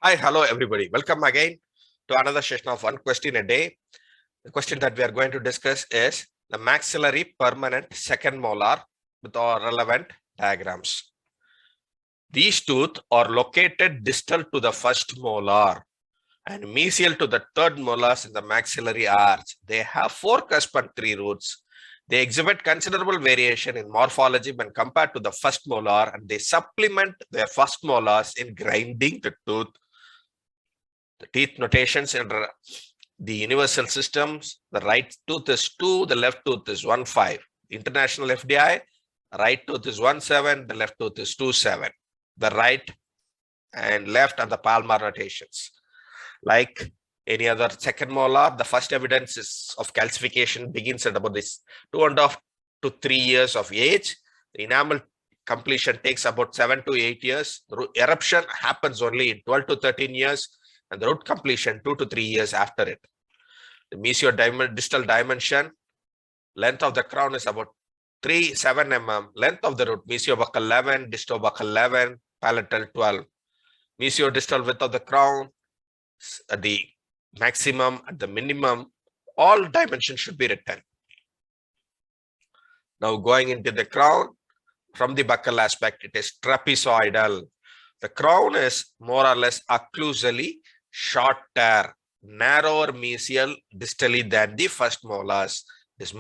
Hi, hello everybody. Welcome again to another session of one question a day. The question that we are going to discuss is the maxillary permanent second molar with our relevant diagrams. These teeth are located distal to the first molar and mesial to the third molars in the maxillary arch. They have 4 cusps and 3 roots. They exhibit considerable variation in morphology when compared to the first molar, and they supplement their first molars in grinding the tooth. The teeth notations in the universal systems, the right tooth is 2, the left tooth is 1.5. International FDI, right tooth is 1.7, the left tooth is 2.7. The right and left are the palmar notations. Like any other second molar, the first evidence of calcification begins at about this 2.5 to 3 years of age. The enamel completion takes about 7 to 8 years. The eruption happens only in 12 to 13 years, and the root completion 2 to 3 years after it. The mesio-distal dimension, length of the crown is about 7 mm, length of the root, mesiobuccal 11, distobuccal 11, palatal 12. Mesio-distal width of the crown, at the maximum, at the minimum, all dimensions should be written. Now going into the crown, from the buccal aspect, it is trapezoidal. The crown is more or less occlusally shorter, narrower mesial distally than the first molars. This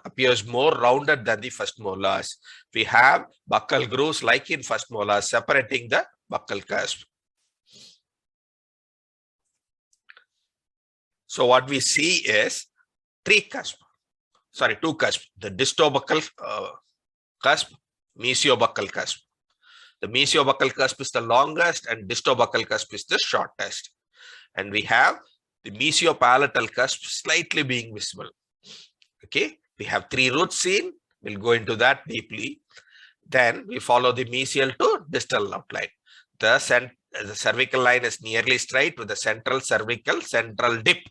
appears more rounded than the first molars. We have buccal grooves like in first molars separating the buccal cusp. So what we see is 2 cusps. The distobuccal cusp, mesiobuccal cusp. The mesiobuccal cusp is the longest and distobuccal cusp is the shortest. And we have the mesiopalatal cusp slightly being visible. Okay, we have 3 roots seen. We'll go into that deeply. Then we follow the mesial to distal outline. The cervical line is nearly straight with the central dip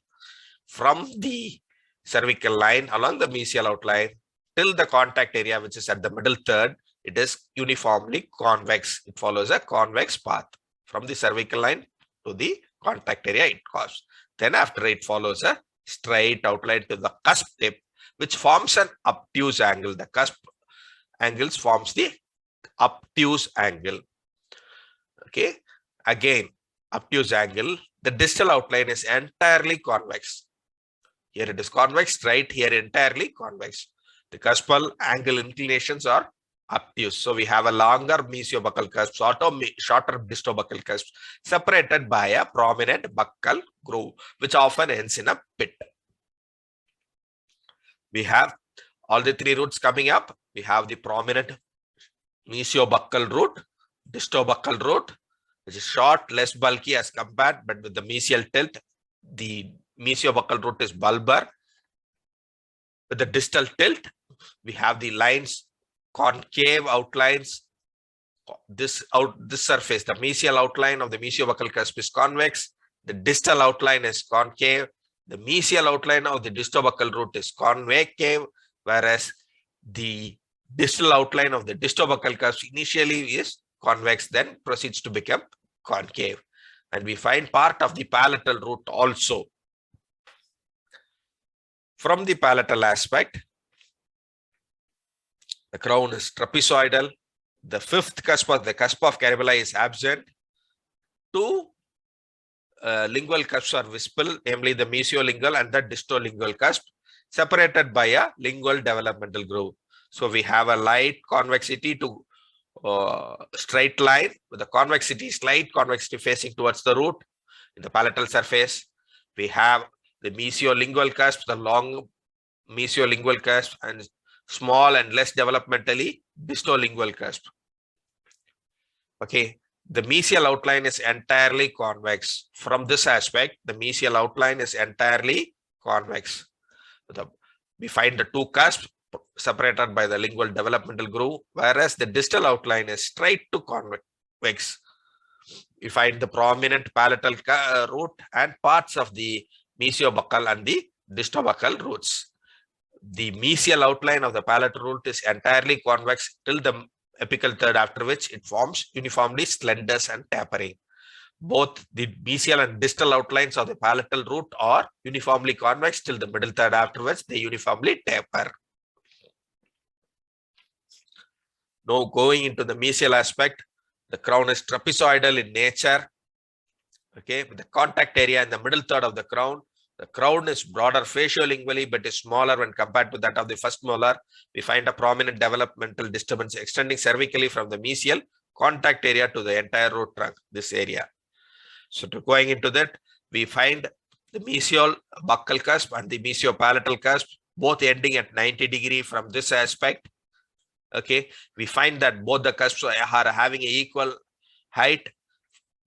from the cervical line along the mesial outline till the contact area, which is at the middle third. It is uniformly convex. It follows a convex path from the cervical line to the contact area it causes. Then after it follows a straight outline to the cusp tip, which forms an obtuse angle. The cusp angles forms the obtuse angle. Okay, again, obtuse angle. The distal outline is entirely convex. Here it is convex, straight, here entirely convex. The cuspal angle inclinations are obtuse. So we have a longer mesiobuccal cusp, shorter distobuccal cusp, separated by a prominent buccal groove, which often ends in a pit. We have all the 3 roots coming up. We have the prominent mesiobuccal root, distobuccal root, which is short, less bulky as compared, but with the mesial tilt, the mesiobuccal root is bulbar. With the distal tilt, we have the lines, concave outlines. This surface, the mesial outline of the mesiobuccal cusp is convex. The distal outline is concave. The mesial outline of the distobuccal root is concave, whereas the distal outline of the distobuccal cusp initially is convex, then proceeds to become concave. And we find part of the palatal root also. From the palatal aspect, the crown is trapezoidal. The 5th cusp, the cusp of carabella, is absent. 2 lingual cusps are visible, namely the mesiolingual and the distolingual cusp, separated by a lingual developmental groove. So we have a light convexity to straight line with the slight convexity facing towards the root in the palatal surface. We have the mesiolingual cusp, the long mesiolingual cusp, and small and less developmentally distolingual cusp. Okay, the mesial outline is entirely convex. From this aspect, the mesial outline is entirely convex. We find the 2 cusps separated by the lingual developmental groove, whereas the distal outline is straight to convex. We find the prominent palatal root and parts of the mesiobuccal and the distobuccal roots. The mesial outline of the palatal root is entirely convex till the apical third, after which it forms uniformly slender and tapering. Both the mesial and distal outlines of the palatal root are uniformly convex till the middle third, afterwards they uniformly taper. Now going into the mesial aspect, the crown is trapezoidal in nature. Okay, with the contact area in the middle third of the crown. The crown is broader faciolingually but is smaller when compared to that of the first molar. We find a prominent developmental disturbance extending cervically from the mesial contact area to the entire root trunk, this area. So to going into that, we find the mesial buccal cusp and the mesiopalatal cusp, both ending at 90 degrees from this aspect. Okay, we find that both the cusps are having an equal height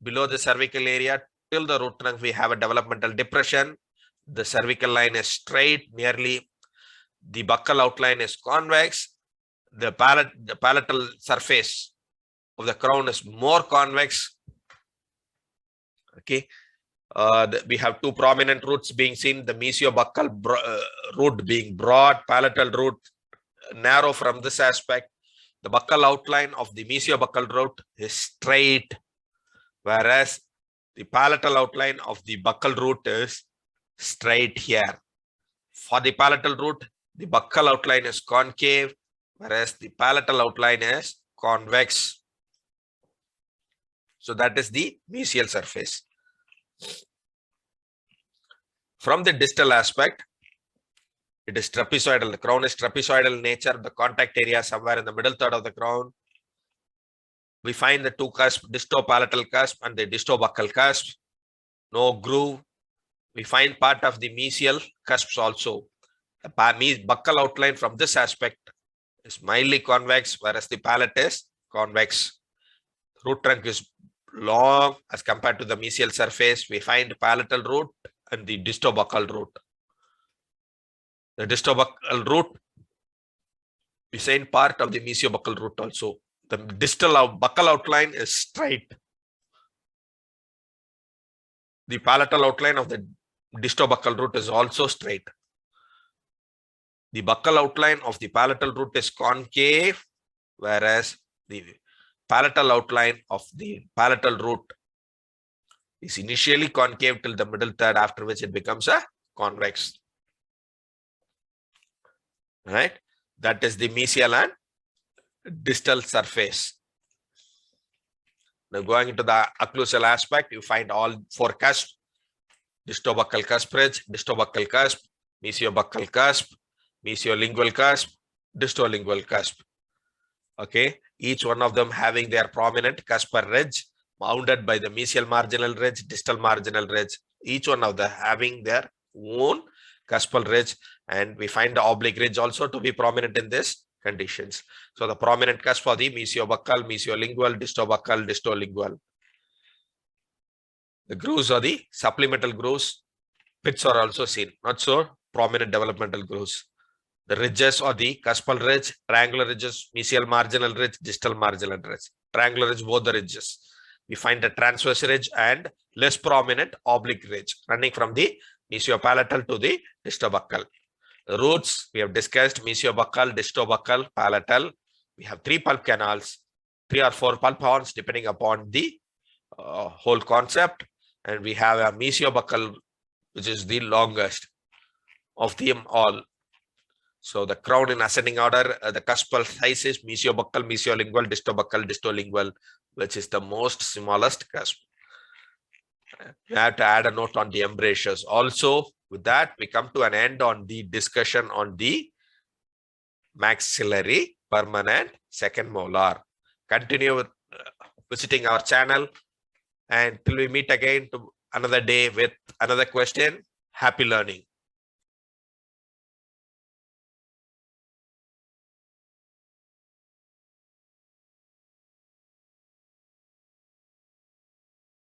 below the cervical area till the root trunk. We have a developmental depression. The cervical line is straight, nearly the buccal outline is convex. The palatal surface of the crown is more convex. Okay, we have two prominent roots being seen, the mesiobuccal root being broad, palatal root narrow from this aspect. The buccal outline of the mesiobuccal root is straight, whereas the palatal outline of the buccal root is straight here. For the palatal root, the buccal outline is concave, whereas the palatal outline is convex. So that is the mesial surface. From the distal aspect, it is trapezoidal. The crown is trapezoidal in nature. The contact area somewhere in the middle third of the crown. We find the two cusps, distopalatal cusp and the distobuccal cusp. No groove. We find part of the mesial cusps also. The buccal outline from this aspect is mildly convex, whereas the palate is convex. Root trunk is long as compared to the mesial surface. We find palatal root and the distobuccal root. The distobuccal root is in part of the mesiobuccal root also. The distal buccal outline is straight. The palatal outline of the distobuccal root is also straight. The buccal outline of the palatal root is concave, whereas the palatal outline of the palatal root is initially concave till the middle third, after which it becomes a convex. Right? That is the mesial and distal surface. Now going into the occlusal aspect, you find all four cusps: distobuccal cusp ridge, distobuccal cusp, mesiobuccal cusp, mesiolingual cusp, distolingual cusp. Okay, each one of them having their prominent cuspal ridge bounded by the mesial marginal ridge, distal marginal ridge. Each one of them having their own cuspal ridge, and we find the oblique ridge also to be prominent in this conditions. So the prominent cusp for the mesiobuccal, mesiolingual, distobuccal, distolingual. The grooves are the supplemental grooves. Pits are also seen, not so prominent developmental grooves. The ridges are the cuspal ridge, triangular ridges, mesial marginal ridge, distal marginal ridge. Triangular ridge, both the ridges. We find the transverse ridge and less prominent oblique ridge running from the mesiopalatal to the distobuccal. The roots we have discussed: mesiobuccal, distobuccal, palatal. We have three pulp canals, 3 or 4 pulp horns depending upon the whole concept, and we have a mesiobuccal, which is the longest of them all. So the crown in ascending order, the cuspal size is mesiobuccal, mesiolingual, distobuccal, distolingual, which is the most smallest cusp. You have to add a note on the embrasures. Also, with that, we come to an end on the discussion on the maxillary permanent second molar. Continue with visiting our channel, and till we meet again to another day with another question. Happy learning.